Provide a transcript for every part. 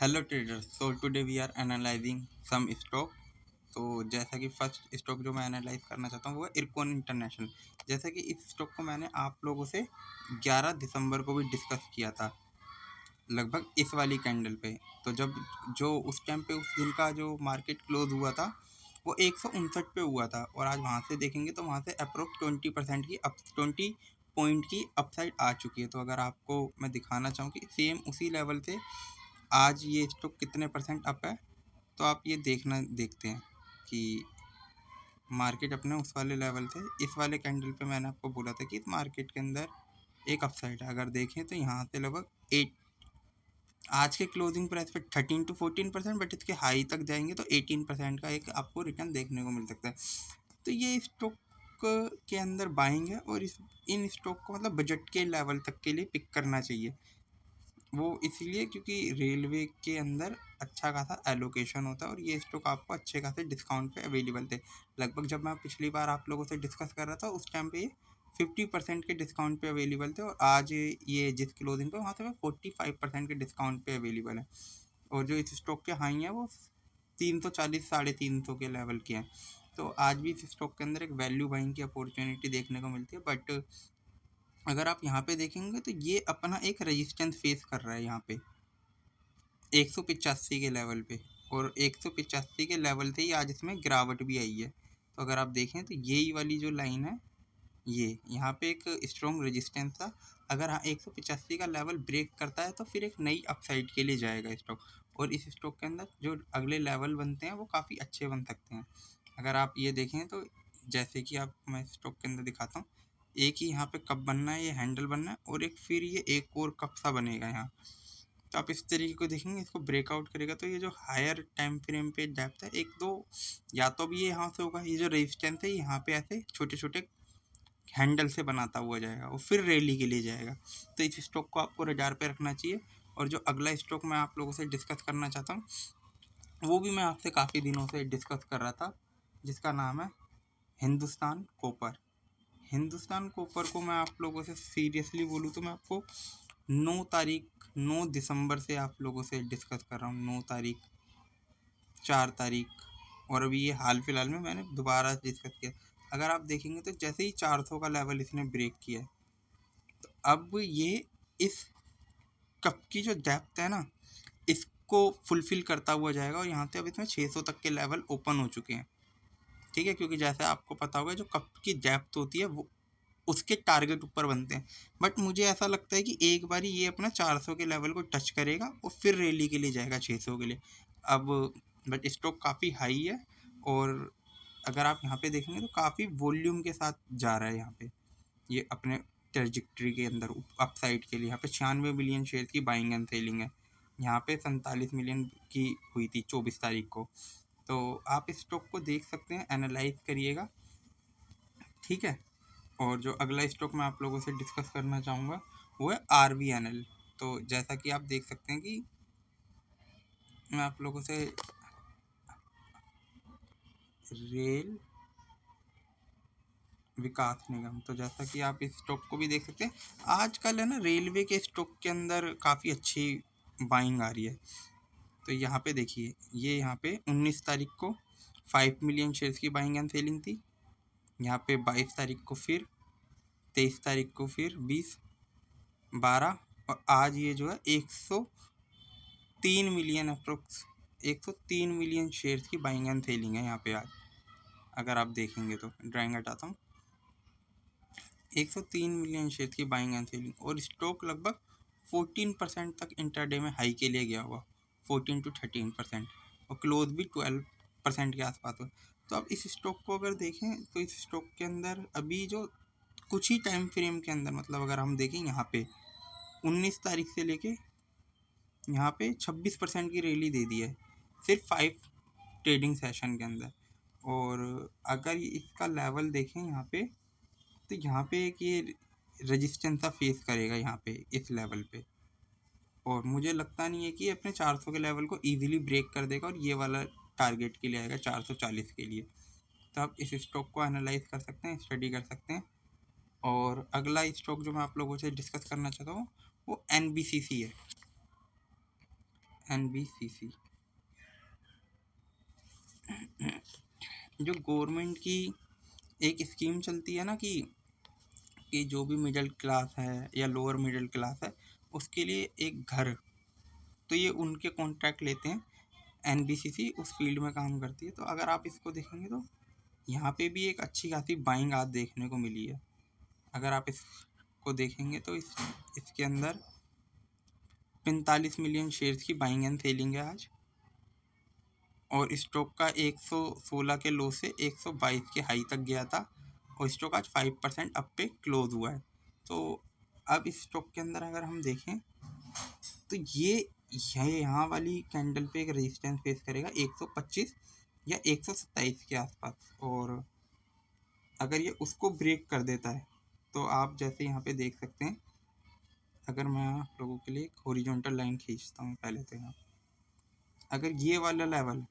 Hello traders. So today we are analysing some stock. तो जैसा कि फर्स्ट स्टॉक जो मैं एनालाइज करना चाहता हूँ वो है इरकॉन इंटरनेशनल। जैसा कि इस स्टॉक को मैंने आप लोगों से 11 दिसंबर को भी डिस्कस किया था, लगभग इस वाली कैंडल पे। तो जब जो उस टाइम पे उस दिन का जो मार्केट क्लोज हुआ था वो 159 पे हुआ था, और आज वहाँ से देखेंगे तो वहाँ से अप्रोक्स 20% की 20 पॉइंट की अपसाइड आ चुकी है। तो अगर आपको मैं दिखाना चाहूँ कि सेम उसी लेवल से आज ये स्टॉक कितने परसेंट अप है, तो आप ये देखते हैं कि मार्केट अपने उस वाले लेवल से इस वाले कैंडल पे मैंने आपको बोला था कि इस मार्केट के अंदर एक अपसाइड है। अगर देखें तो यहाँ से लगभग 8 आज के क्लोजिंग प्राइस पे 13 to 14%, बट इसके हाई तक जाएंगे तो 18% का एक आपको रिटर्न देखने को मिल सकता है। तो ये स्टॉक के अंदर बाइंग है, और इन स्टॉक को मतलब बजट के लेवल तक के लिए पिक करना चाहिए। वो इसलिए क्योंकि रेलवे के अंदर अच्छा खासा एलोकेशन होता है, और ये स्टॉक आपको अच्छे खासे डिस्काउंट पे अवेलेबल थे। लगभग जब मैं पिछली बार आप लोगों से डिस्कस कर रहा था उस टाइम पे ये 50% के डिस्काउंट पे अवेलेबल थे, और आज ये जिस क्लोजिंग पे वहाँ से 45% के डिस्काउंट पे अवेलेबल है। और जो इस स्टॉक के हाई हैं वो 340 350 के लेवल के हैं। तो आज भी इस स्टॉक के अंदर एक वैल्यू बाइंग की अपॉर्चुनिटी देखने को मिलती है। बट अगर आप यहाँ पे देखेंगे तो ये अपना एक रेजिस्टेंस फेस कर रहा है यहाँ पे 185 के लेवल पे, और 185 के लेवल से ही आज इसमें गिरावट भी आई है। तो अगर आप देखें तो यही वाली जो लाइन है, ये यहाँ पे एक स्ट्रॉन्ग रेजिस्टेंस था। अगर हाँ 185 का लेवल ब्रेक करता है तो फिर एक नई अपसाइड के लिए जाएगा स्टॉक, और इस स्टॉक के अंदर जो अगले लेवल बनते हैं वो काफ़ी अच्छे बन सकते हैं। अगर आप ये देखें तो जैसे कि आप मैं स्टॉक के अंदर दिखाता हूँ, एक ही यहाँ पे कप बनना है, ये हैंडल बनना है, और एक फिर ये एक और कप सा बनेगा यहाँ। तो आप इस तरीके को देखेंगे, इसको ब्रेकआउट करेगा तो ये जो हायर टाइम फ्रेम पे डेप्थ है एक दो, या तो भी ये यहाँ से होगा, ये जो रेजिस्टेंस है यहाँ पे ऐसे छोटे छोटे हैंडल से बनाता हुआ जाएगा और फिर रैली के लिए जाएगा। तो इस स्टॉक को आपको रडार पे रखना चाहिए। और जो अगला स्टॉक मैं आप लोगों से डिस्कस करना चाहता हूँ वो भी मैं आपसे काफ़ी दिनों से डिस्कस कर रहा था, जिसका नाम है हिंदुस्तान कॉपर। हिंदुस्तान कॉपर को मैं आप लोगों से सीरियसली बोलूँ तो मैं आपको 9 दिसंबर से आप लोगों से डिस्कस कर रहा हूँ। 9 तारीख, 4 तारीख, और अभी ये हाल फिलहाल में मैंने दोबारा डिस्कस किया। अगर आप देखेंगे तो जैसे ही 400 का लेवल इसने ब्रेक किया है, तो अब ये इस कप की जो डेप्थ है ना इसको फुलफिल करता हुआ जाएगा, और यहाँ से अब इसमें 600 तक के लेवल ओपन हो चुके हैं। ठीक है, क्योंकि जैसे आपको पता होगा जो कप की डेप्थ होती है वो उसके टारगेट ऊपर बनते हैं। बट मुझे ऐसा लगता है कि एक बार ये अपना 400 के लेवल को टच करेगा और फिर रैली के लिए जाएगा 600 के लिए। अब बट स्टॉक काफ़ी हाई है, और अगर आप यहाँ पे देखेंगे तो काफ़ी वॉल्यूम के साथ जा रहा है यहाँ पे ये अपने ट्रेजिक्ट्री के अंदर अपसाइड के लिए। यहाँ पे 96 मिलियन शेयर की बाइंग एंड सेलिंग है। यहाँ पे 47 मिलियन की हुई थी 24 तारीख को। तो आप इस स्टॉक को देख सकते हैं, एनालाइज करिएगा। ठीक है, और जो अगला स्टॉक मैं आप लोगों से डिस्कस करना चाहूँगा वो है RVNL। तो जैसा कि आप देख सकते हैं कि मैं आप लोगों से रेल विकास निगम, तो जैसा कि आप इस स्टॉक को भी देख सकते हैं, आजकल है ना रेलवे के स्टॉक के अंदर काफ़ी अच्छी बाइंग आ रही है। तो यहाँ पे देखिए, ये यहाँ पे 19 तारीख को 5 मिलियन शेयर्स की बाइंग एंड सेलिंग थी। यहाँ पे 22 तारीख को फिर, 23 तारीख को फिर 20, 12, और आज ये जो है 103 मिलियन अप्रोक्स 103 मिलियन शेयर्स की बाइंग एंड सेलिंग है यहाँ पे आज। अगर आप देखेंगे तो ड्राइंग हटाता हूँ, 103 मिलियन शेयर्स की बाइंग एंड सेलिंग, और स्टॉक लगभग 14% तक इंटरडे में हाई के लिए गया हुआ, 14 to 13%, और क्लोज भी 12% के आसपास हो। तो अब इस स्टॉक को अगर देखें तो इस स्टॉक के अंदर अभी जो कुछ ही टाइम फ्रेम के अंदर, मतलब अगर हम देखें यहाँ पे 19 तारीख से लेके यहाँ पे 26% की रैली दे दी है सिर्फ 5 ट्रेडिंग सेशन के अंदर। और अगर इसका लेवल देखें यहाँ पे, तो यहाँ पे एक ये रेजिस्टेंस सा फेस करेगा यहाँ पे इस लेवल पे, और मुझे लगता नहीं है कि ये अपने 400 के लेवल को इजीली ब्रेक कर देगा और ये वाला टारगेट के लिए आएगा 440 के लिए। तो आप इस स्टॉक को एनालाइज कर सकते हैं, स्टडी कर सकते हैं। और अगला स्टॉक जो मैं आप लोगों से डिस्कस करना चाहता हूँ वो NBCC है। NBCC जो गवर्नमेंट की एक स्कीम चलती है ना कि जो भी मिडिल क्लास है या लोअर मिडिल क्लास है उसके लिए एक घर, तो ये उनके कॉन्ट्रैक्ट लेते हैं। NBCC उस फील्ड में काम करती है। तो अगर आप इसको देखेंगे तो यहाँ पे भी एक अच्छी खासी बाइंग आज देखने को मिली है। अगर आप इसको देखेंगे तो इसके अंदर 45 मिलियन शेयर्स की बाइंग एंड सेलिंग है आज, और स्टॉक का 116 के लो से 122 के हाई तक गया था, और स्टॉक आज 5% अप पे क्लोज हुआ है। तो अब इस स्टॉक के अंदर अगर हम देखें तो ये यहाँ वाली कैंडल पे एक रेजिस्टेंस फेस करेगा 125 या 127 के आसपास, और अगर ये उसको ब्रेक कर देता है तो आप जैसे यहाँ पे देख सकते हैं, अगर मैं आप लोगों के लिए एक हॉरिजॉन्टल लाइन खींचता हूँ पहले तो यहाँ, अगर ये वाला लेवल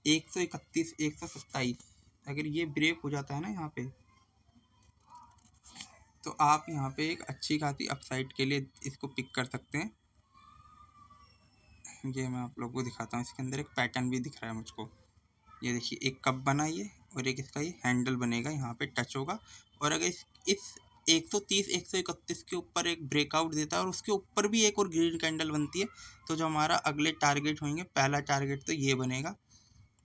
131 127 अगर ये ब्रेक हो जाता है ना यहाँ पे, तो आप यहाँ पे एक अच्छी खासी अपसाइड के लिए इसको पिक कर सकते हैं। ये मैं आप लोगों को दिखाता हूँ, इसके अंदर एक पैटर्न भी दिख रहा है मुझको। ये देखिए एक कप बना ये, और एक इसका ये हैंडल बनेगा, यहाँ पे टच होगा, और अगर इस 130 131 के ऊपर एक ब्रेकआउट देता है और उसके ऊपर भी एक और ग्रीन कैंडल बनती है, तो जो हमारा अगले टारगेट होंगे, पहला टारगेट तो ये बनेगा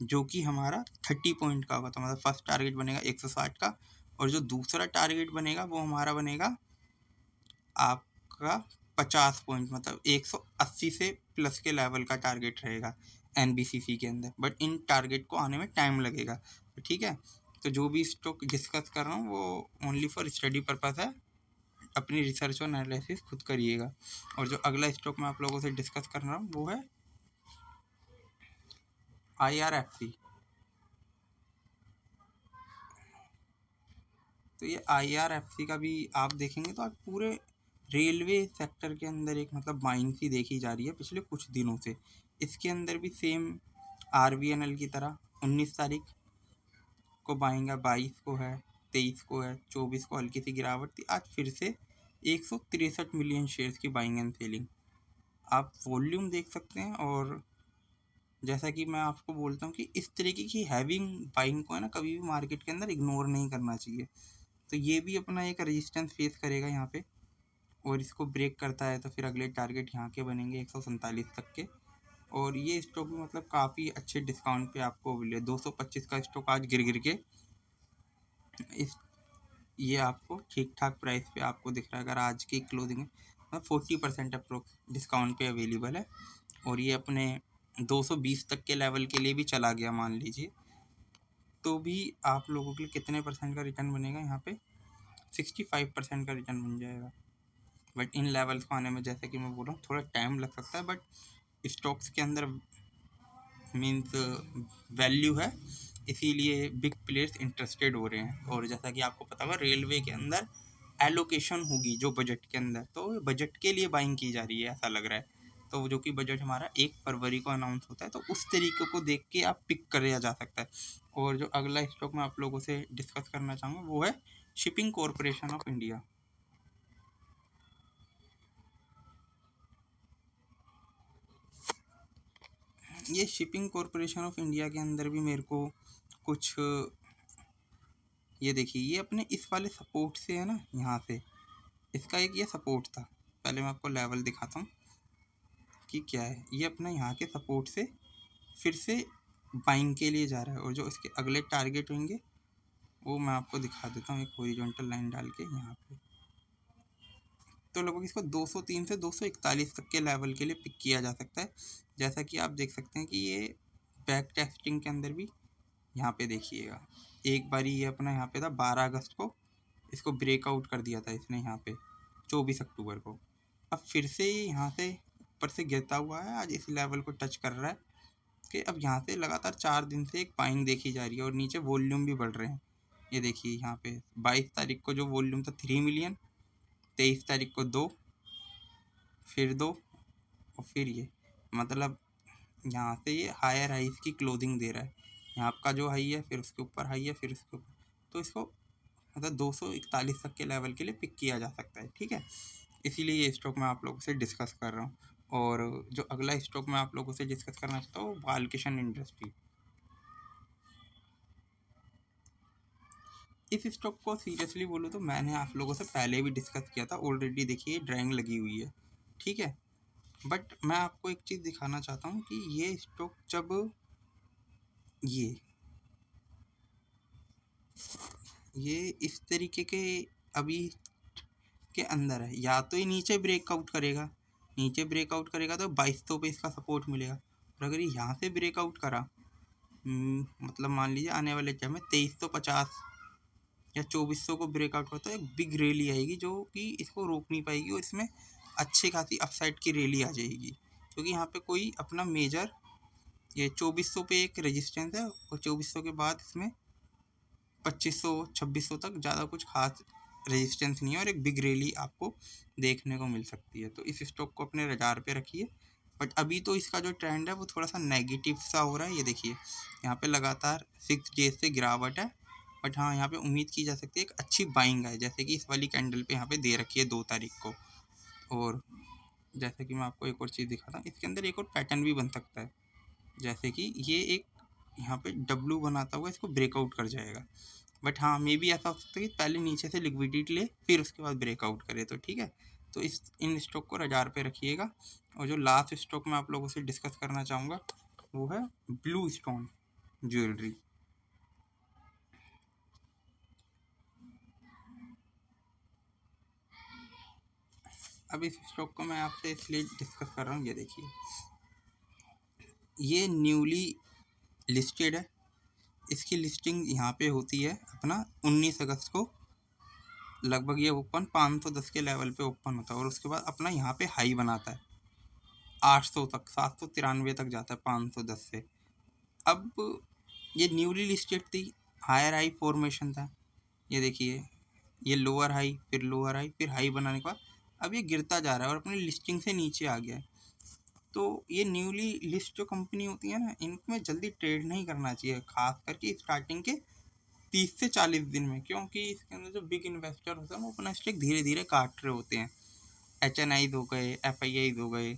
जो कि हमारा 30 पॉइंट का होगा। तो हमारा फर्स्ट टारगेट बनेगा 160 का, और जो दूसरा टारगेट बनेगा वो हमारा बनेगा आपका 50 पॉइंट, मतलब 180 से प्लस के लेवल का टारगेट रहेगा NBCC के अंदर। बट इन टारगेट को आने में टाइम लगेगा, तो ठीक है। तो जो भी स्टॉक डिस्कस कर रहा हूँ वो ओनली फॉर स्टडी पर्पस है, अपनी रिसर्च और एनालिसिस खुद करिएगा। और जो अगला स्टॉक मैं आप लोगों से डिस्कस कर रहा हूँ वो है IRFC। तो ये IRFC का भी आप देखेंगे तो आज पूरे रेलवे सेक्टर के अंदर एक मतलब बाइंग सी देखी जा रही है पिछले कुछ दिनों से। इसके अंदर भी सेम RVNL की तरह 19 तारीख को बाइंग है, 22 को है, 23 को है, 24 को हल्की सी गिरावट थी। आज फिर से 163 मिलियन शेयर्स की बाइंग एंड सेलिंग, आप वॉल्यूम देख सकते हैं। और जैसा कि मैं आपको बोलता हूँ कि इस तरीके की हैविंग बाइंग को है ना कभी भी मार्केट के अंदर इग्नोर नहीं करना चाहिए। तो ये भी अपना एक रेजिस्टेंस फेस करेगा यहाँ पे, और इसको ब्रेक करता है तो फिर अगले टारगेट यहाँ के बनेंगे 147 तक के। और ये स्टॉक भी मतलब काफ़ी अच्छे डिस्काउंट पे आपको मिले, 225 का स्टॉक आज गिर के इस ये आपको ठीक ठाक प्राइस पे आपको दिख रहा है। अगर आज की क्लोजिंग है 40% अप्रोक्स डिस्काउंट पे अवेलेबल है, और ये अपने 220 तक के लेवल के लिए भी चला गया मान लीजिए, तो भी आप लोगों के लिए कितने परसेंट का रिटर्न बनेगा यहाँ पे, 65% का रिटर्न बन जाएगा। बट इन लेवल्स को आने में जैसे कि मैं बोल रहा हूँ थोड़ा टाइम लग सकता है, बट स्टॉक्स के अंदर मीन्स वैल्यू है, इसीलिए बिग प्लेयर्स इंटरेस्टेड हो रहे हैं। और जैसा कि आपको पता होगा रेलवे के अंदर एलोकेशन होगी जो बजट के अंदर, तो बजट के लिए बाइंग की जा रही है ऐसा लग रहा है। तो जो कि बजट हमारा 1 फरवरी को अनाउंस होता है, तो उस तरीके को देख के आप पिक किया जा सकता है। और जो अगला स्टॉक मैं आप लोगों से डिस्कस करना चाहूँगा वो है शिपिंग कॉरपोरेशन ऑफ इंडिया। ये शिपिंग कॉरपोरेशन ऑफ इंडिया के अंदर भी मेरे को कुछ, ये देखिए ये अपने इस वाले सपोर्ट से है ना, यहाँ से इसका एक ये सपोर्ट था। पहले मैं आपको लेवल दिखाता हूँ कि क्या है। ये अपना यहाँ के सपोर्ट से फिर से बाइंग के लिए जा रहा है, और जो इसके अगले टारगेट होंगे वो मैं आपको दिखा देता हूँ एक हॉरिजॉन्टल लाइन डाल के यहाँ पे। तो लगभग इसको 203 से 241 तक के लेवल के लिए पिक किया जा सकता है। जैसा कि आप देख सकते हैं कि ये बैक टेस्टिंग के अंदर भी यहाँ पे देखिएगा, एक बारी ये अपना यहाँ पे था 12 अगस्त को, इसको ब्रेकआउट कर दिया था इसने यहाँ पे 24 अक्टूबर को। अब फिर से ये यहाँ से ऊपर से गिरता हुआ है, आज इस लेवल को टच कर रहा है कि अब यहाँ से लगातार 4 दिन से एक बाइंग देखी जा रही है, और नीचे वॉल्यूम भी बढ़ रहे हैं। ये देखिए यहाँ पे 22 तारीख को जो वॉल्यूम था 3 मिलियन, 23 तारीख को 2, फिर 2, और फिर ये मतलब यहाँ से ये हायर हाइस की क्लोजिंग दे रहा है। यहाँ आपका जो हाई है फिर उसके ऊपर हाई है, फिर उसके ऊपर, तो इसको मतलब 241 तक के लेवल के लिए पिक किया जा सकता है, ठीक है। इसीलिए ये स्टॉक मैं आप लोगों से डिस्कस कर रहा हूँ। और जो अगला स्टॉक मैं आप लोगों से डिस्कस करना चाहता हूँ, बालकिशन इंडस्ट्री। इस स्टॉक को सीरियसली बोलूँ तो मैंने आप लोगों से पहले भी डिस्कस किया था, ऑलरेडी देखिए ड्राइंग लगी हुई है, ठीक है। बट मैं आपको एक चीज़ दिखाना चाहता हूँ कि ये स्टॉक जब ये इस तरीके के अभी के अंदर है, या तो ये नीचे ब्रेकआउट करेगा, नीचे ब्रेकआउट करेगा तो 2200 पे इसका सपोर्ट मिलेगा। और अगर ये यहाँ से ब्रेकआउट करा, मतलब मान लीजिए आने वाले टाइम में 2350 या 2400 को ब्रेकआउट करता है, एक बिग रैली आएगी जो कि इसको रोक नहीं पाएगी और इसमें अच्छी खासी अपसाइड की रैली आ जाएगी, क्योंकि यहाँ पे कोई अपना मेजर, ये 2400 पे एक रेजिस्टेंस है और 2400 के बाद इसमें 2500 2600 तक ज़्यादा कुछ खास रेजिस्टेंस नहीं है और एक बिग रैली आपको देखने को मिल सकती है। तो इस स्टॉक को अपने रडार पे रखिए। बट अभी तो इसका जो ट्रेंड है वो थोड़ा सा नेगेटिव सा हो रहा है, ये देखिए यहाँ पे लगातार 6 डेज से गिरावट है। बट हाँ, यहाँ पे उम्मीद की जा सकती है एक अच्छी बाइंग है, जैसे कि इस वाली कैंडल पे यहाँ पे दे रखी है 2 तारीख को। और जैसे कि मैं आपको एक और चीज़ दिखाता हूँ, इसके अंदर एक और पैटर्न भी बन सकता है, जैसे कि ये एक यहाँ पे डब्लू बनाता हुआ इसको ब्रेकआउट कर जाएगा। बट हाँ, मे बी ऐसा हो सकता है कि पहले नीचे से लिक्विडिटी ले फिर उसके बाद ब्रेकआउट करे, तो ठीक है। तो इन स्टॉक को रडार पे रखिएगा। और जो लास्ट स्टॉक मैं आप लोगों से डिस्कस करना चाहूँगा वो है ब्लू स्टोन ज्वेलरी। अब इस स्टॉक को मैं आपसे इसलिए डिस्कस कर रहा हूँ, ये देखिए ये न्यूली लिस्टेड है। इसकी लिस्टिंग यहाँ पे होती है अपना 19 अगस्त को, लगभग ये ओपन 510 के लेवल पे ओपन होता है और उसके बाद अपना यहाँ पे हाई बनाता है 800 तक, 793 तक जाता है 510 से। अब ये न्यूली लिस्टेड थी, हायर हाई फॉर्मेशन था, ये देखिए ये लोअर हाई फिर लोअर हाई फिर हाई बनाने के बाद अब ये गिरता जा रहा है और अपनी लिस्टिंग से नीचे आ गया है। तो ये न्यूली लिस्ट जो कंपनी होती है ना, इनमें जल्दी ट्रेड नहीं करना चाहिए, खास करके स्टार्टिंग के 30 से 40 दिन में, क्योंकि इसके अंदर जो बिग इन्वेस्टर होते हैं वो अपना स्टेक धीरे धीरे काट रहे होते हैं। HNIs हो गए, FIIs हो गए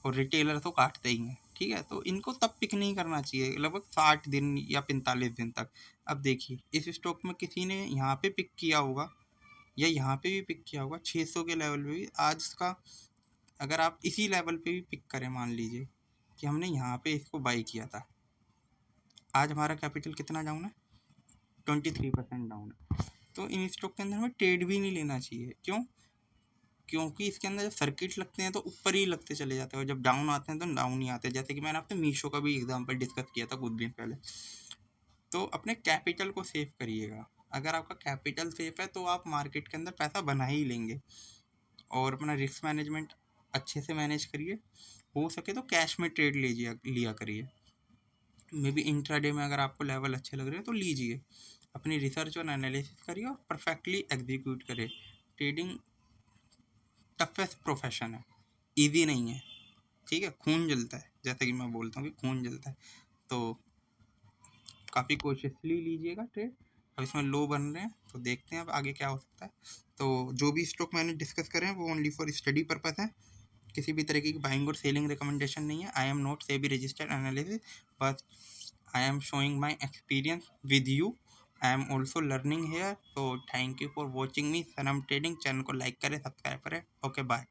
और रिटेलर तो काटते ही हैं, ठीक है। तो इनको तब पिक नहीं करना चाहिए लगभग 60 दिन या 45 दिन तक। अब देखिए इस स्टॉक में किसी ने यहाँ पे पिक किया होगा या यहाँ पे भी पिक किया होगा 600 के लेवल पे भी। आज इसका अगर आप इसी लेवल पे भी पिक करें, मान लीजिए कि हमने यहाँ पे इसको बाई किया था, आज हमारा कैपिटल कितना डाउन है, 23% डाउन है। तो इन स्टॉक के अंदर हमें ट्रेड भी नहीं लेना चाहिए। क्यों? क्योंकि इसके अंदर जब सर्किट लगते हैं तो ऊपर ही लगते चले जाते हैं और जब डाउन आते हैं तो डाउन ही आते हैं, जैसे कि मैंने आपसे मीशो का भी एग्जांपल डिस्कस किया था कुछ दिन पहले। तो अपने कैपिटल को सेव करिएगा। अगर आपका कैपिटल सेफ है तो आप मार्केट के अंदर पैसा बना ही लेंगे। और अपना रिस्क मैनेजमेंट अच्छे से मैनेज करिए, हो सके तो कैश में ट्रेड लीजिए, लिया करिए। मे बी इंट्राडे में अगर आपको लेवल अच्छे लग रहे हैं तो लीजिए। अपनी रिसर्च और एनालिसिस करिए और परफेक्टली एग्जीक्यूट करिए। ट्रेडिंग टफेस्ट प्रोफेशन है, ईजी नहीं है, ठीक है। खून जलता है, जैसे कि मैं बोलता हूँ कि खून जलता है। तो काफ़ी कॉशियसली लीजिएगा ट्रेड। अब इसमें लो बन रहे हैं तो देखते हैं अब आगे क्या हो सकता है। तो जो भी स्टॉक मैंने डिस्कस करे हैं वो ओनली फॉर स्टडी पर्पस है, किसी भी तरीके की बाइंग और सेलिंग रिकमेंडेशन नहीं है। I am not SEBI registered analysis, but I am showing my experience with you. I am also learning here. तो thank you for watching me Sanam trading. Channel को लाइक करें, सब्सक्राइब करें। Okay bye.